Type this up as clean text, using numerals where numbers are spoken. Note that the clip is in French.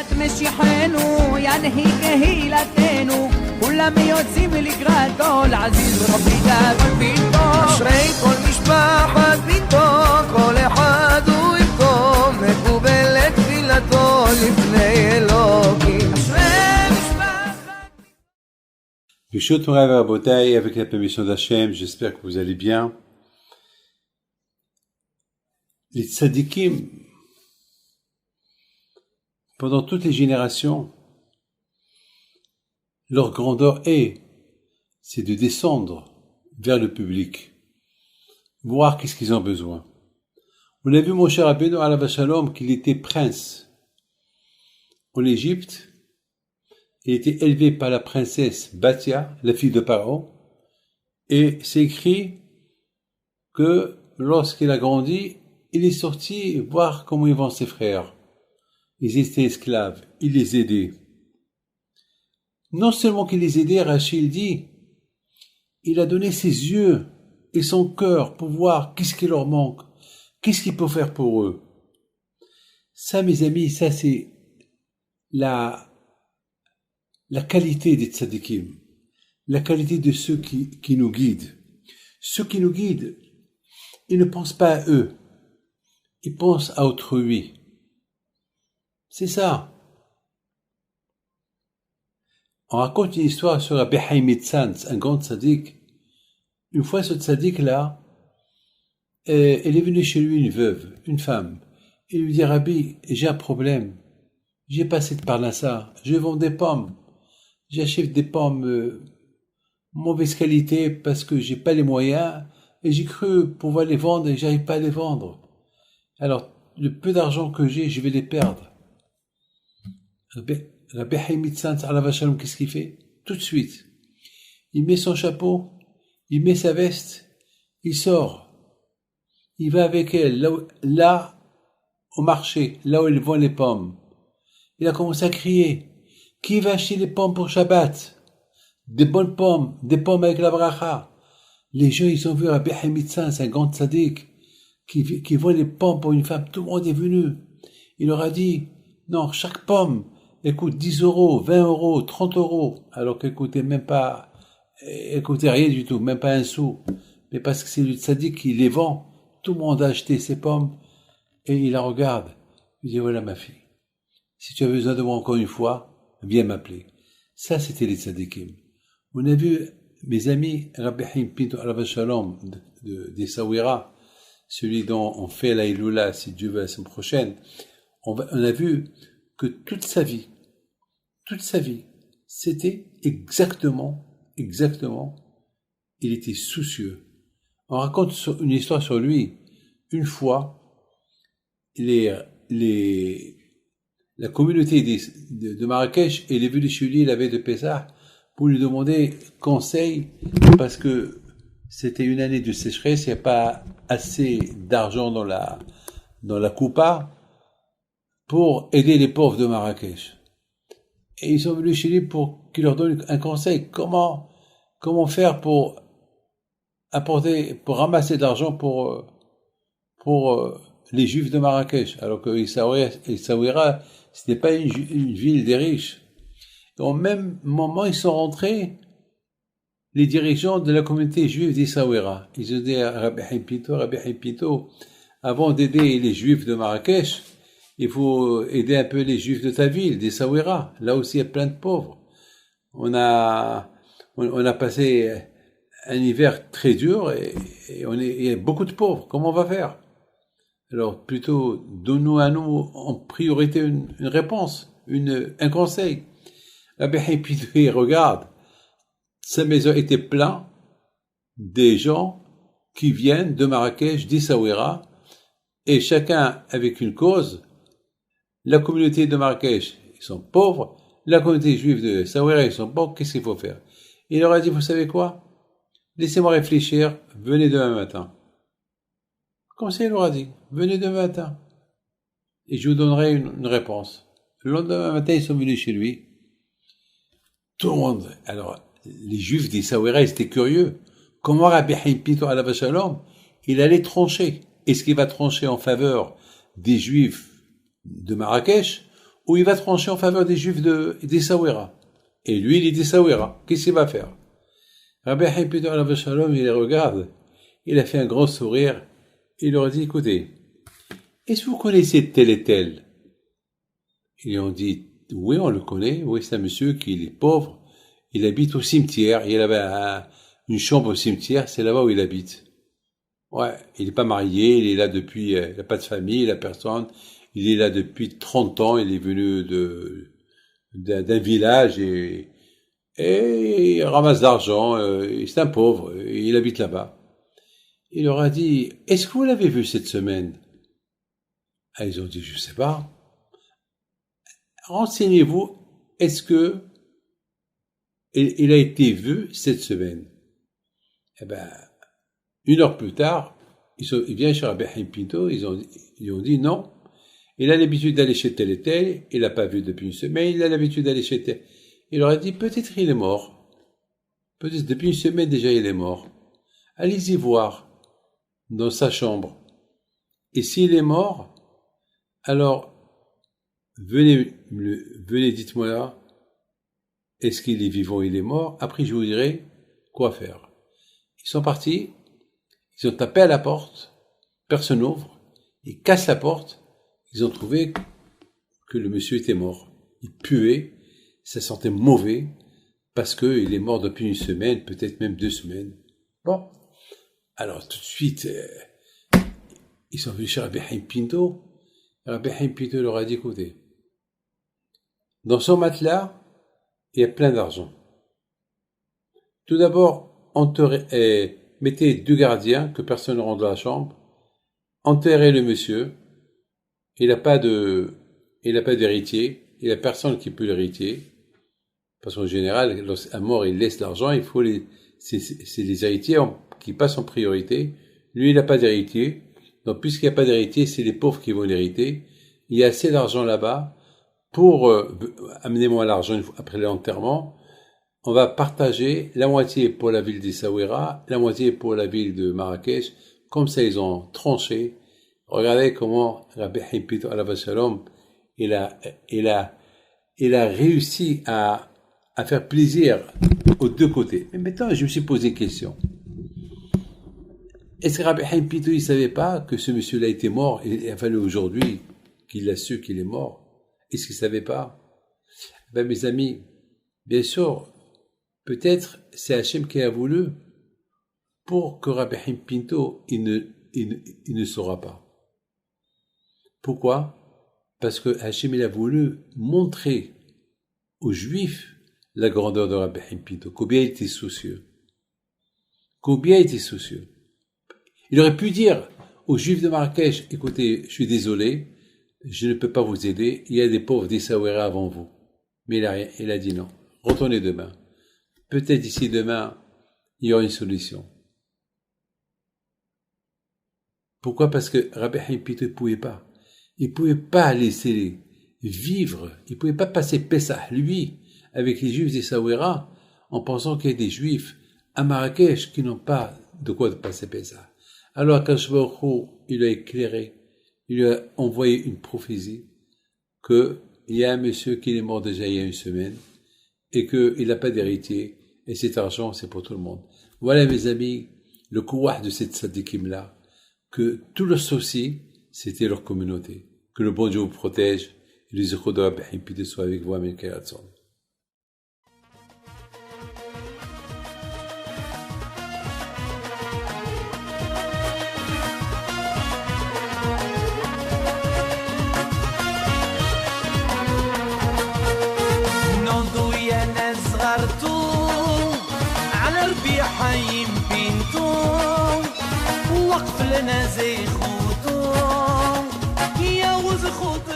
את משיחנו, ינהי קהילתנו, כולם יוצאים לקראתו, לעזיז רבי דאגון ביתו. אשרי כל משפחת ביתו, כל אחד הוא איתו, מקובלת תפילתו לפני אלוקים. Bishot Morav Rabotai, avec la permission d'Hachem, j'espère que vous allez bien. Les tzadikim, pendant toutes les générations, leur grandeur c'est de descendre vers le public, voir qu'est-ce qu'ils ont besoin. On a vu Moshe Rabbeinu alav shalom qu'il était prince en Égypte. Il était élevé par la princesse Batia, la fille de Pharaon, et c'est écrit que lorsqu'il a grandi, il est sorti voir comment ils vont ses frères. Ils étaient esclaves, il les aidait. Non seulement qu'il les aidait, Rachid dit, il a donné ses yeux et son cœur pour voir qu'est-ce qui leur manque, qu'est-ce qu'il peut faire pour eux. Ça, mes amis, ça c'est la qualité des tzadikim, la qualité de ceux qui nous guident. Ceux qui nous guident, ils ne pensent pas à eux, ils pensent à autrui. C'est ça. On raconte une histoire sur Rabbi Chaim Itzanz, un grand tzadik. Une fois, ce tzadik-là, elle est venue chez lui une veuve, une femme. Il lui dit, Rabbi, j'ai un problème. J'ai pas assez de parnassa, je vends des pommes. J'achète des pommes mauvaise qualité parce que j'ai pas les moyens et j'ai cru pouvoir les vendre et j'arrive pas à les vendre. Alors, le peu d'argent que j'ai, je vais les perdre. Rabbi Chaim Itzanz alav shalom, qu'est-ce qu'il fait? Tout de suite. Il met son chapeau, il met sa veste, il sort. Il va avec elle, là au marché, là où elle vend les pommes. Il a commencé à crier. Qui va acheter les pommes pour Shabbat? Des bonnes pommes, des pommes avec la bracha. Les gens, ils ont vu Rabbi Chaim Itzanz, un grand tzaddik, qui vend les pommes pour une femme. Tout le monde est venu. Il leur a dit, non, chaque pomme, coûte 10 euros, 20 euros, 30 euros. Alors qu'elle coûtait même pas, elle coûtait rien du tout, même pas un sou. Mais parce que c'est le tzaddik qui les vend, tout le monde a acheté ces pommes et il la regarde. Il dit, voilà ma fille. Si tu as besoin de moi encore une fois, viens m'appeler. Ça, c'était les tzadikim. On a vu, mes amis, Rabbi Chaim Pinto alav shalom d'Essaouira, celui dont on fait la Iloula, si Dieu veut, la semaine prochaine. On a vu que toute sa vie, c'était exactement, il était soucieux. On raconte une histoire sur lui. Une fois, la communauté de Marrakech, elle est venue chez lui la veille de Pessah pour lui demander conseil parce que c'était une année de sécheresse, il n'y a pas assez d'argent dans la coupa pour aider les pauvres de Marrakech. Et ils sont venus chez lui pour qu'il leur donne un conseil. Comment faire pour ramasser de l'argent pour les Juifs de Marrakech, alors que Essaouira, c'était pas une ville des riches. Et au même moment, ils sont rentrés, les dirigeants de la communauté juive d'Essaouira. Ils ont dit à Rabbi Chaim Pinto, avant d'aider les Juifs de Marrakech, il faut aider un peu les Juifs de ta ville, d'Essaouira. Là aussi, il y a plein de pauvres. On a passé un hiver très dur et il y a beaucoup de pauvres. Comment on va faire? Alors, plutôt, donne-nous à nous en priorité une réponse, un conseil. Rabbi Chaim Pinto, il regarde. Sa maison était pleine des gens qui viennent de Marrakech, d'Essaouira, et chacun avec une cause. La communauté de Marrakech, ils sont pauvres. La communauté juive de Essaouira, ils sont pauvres. Qu'est-ce qu'il faut faire? Il leur a dit, vous savez quoi? Laissez-moi réfléchir, venez demain matin. Comme ça, il leur a dit, venez demain matin. Et je vous donnerai une réponse. Le lendemain matin, ils sont venus chez lui. Tout le monde. Alors, les Juifs d'Essaouira, ils étaient curieux. Comment Rabbi Chaim Pinto alav shalom, il allait trancher. Est-ce qu'il va trancher en faveur des Juifs de Marrakech où il va trancher en faveur des juifs d'Essaouira. Et lui, il est d'Essaouira. Qu'est-ce qu'il va faire? Rabbi Haim Pinto alav shalom, il les regarde, il a fait un grand sourire, il leur a dit, écoutez, est-ce que vous connaissez tel et tel? Ils ont dit, oui, on le connaît, oui, c'est un monsieur qui est pauvre, il habite au cimetière, il avait une chambre au cimetière, c'est là-bas où il habite. Ouais, il n'est pas marié, il est là depuis, il n'a pas de famille, il n'a personne, il est là depuis 30 ans, il est venu d'un village et il ramasse d'argent, c'est un pauvre, il habite là-bas. Il leur a dit, est-ce que vous l'avez vu cette semaine? Ah, ils ont dit, je sais pas. Renseignez-vous, est-ce que il a été vu cette semaine? Eh ben, 1 heure plus tard, il vient chez Rabbi Haim Pinto, ils ont dit non. Il a l'habitude d'aller chez tel et tel, il l'a pas vu depuis 1 semaine, il a l'habitude d'aller chez tel. Il leur a dit, peut-être il est mort. Peut-être depuis 1 semaine déjà il est mort. Allez-y voir dans sa chambre. Et s'il est mort, alors venez, dites-moi là, est-ce qu'il est vivant, il est mort? Après je vous dirai quoi faire. Ils sont partis, ils ont tapé à la porte, personne n'ouvre, ils cassent la porte, ils ont trouvé que le monsieur était mort. Il puait, ça sentait mauvais, parce qu'il est mort depuis 1 semaine, peut-être même 2 semaines. Bon, alors tout de suite, ils sont venus chez Rabbi Haim Pinto. Rabbi Haim Pinto leur a dit, écoutez, dans son matelas, il y a plein d'argent. Tout d'abord, mettez 2 gardiens, que personne ne rentre dans la chambre, enterrez le monsieur, il n'a pas d'héritier, il n'y a personne qui peut l'héritier, parce qu'en général, lorsqu'un mort, il laisse l'argent, c'est les héritiers qui passent en priorité. Lui, il n'a pas d'héritier, donc puisqu'il n'y a pas d'héritier, c'est les pauvres qui vont l'hériter. Il y a assez d'argent là-bas pour amenez-moi l'argent après l'enterrement. On va partager la moitié pour la ville d'Essaouira, la moitié pour la ville de Marrakech. Comme ça, ils ont tranché. Regardez comment Rabbi Haim Pinto alav shalom, il a réussi à faire plaisir aux 2 côtés. Mais maintenant, je me suis posé une question. Est-ce que Rabbi Haim Pinto, il savait pas que ce monsieur-là était mort, et il a fallu aujourd'hui qu'il a su qu'il est mort? Est-ce qu'il savait pas? Ben, mes amis, bien sûr, peut-être c'est Hachem qui a voulu pour que Rabbi Haim Pinto, il ne saura pas. Pourquoi? Parce que Hachem, il a voulu montrer aux Juifs la grandeur de Rabbi Haim Pinto, combien il était soucieux. Combien il était soucieux. Il aurait pu dire aux Juifs de Marrakech, écoutez, je suis désolé, je ne peux pas vous aider, il y a des pauvres d'Essaouira avant vous. Mais il a dit non, retournez demain. Peut-être d'ici demain, il y aura une solution. Pourquoi? Parce que Rabbi Haim Pinto ne pouvait pas. Il ne pouvait pas laisser vivre, il ne pouvait pas passer Pessah, lui, avec les Juifs d'Essaouira, en pensant qu'il y a des Juifs à Marrakech qui n'ont pas de quoi passer Pessah. Alors, Akadosh Baruch Hu, il a éclairé, il lui a envoyé une prophétie qu'il y a un monsieur qui est mort déjà il y a 1 semaine et qu'il n'a pas d'héritier et cet argent, c'est pour tout le monde. Voilà, mes amis, le kouah de cette tzadikim-là, que tout leur souci, c'était leur communauté. Que le bon Dieu vous protège et les échos de Rabbi Haim Pinto soient avec vous. Amen. ربي حي بينتو وقف لنا زي خوتو يا وز خوت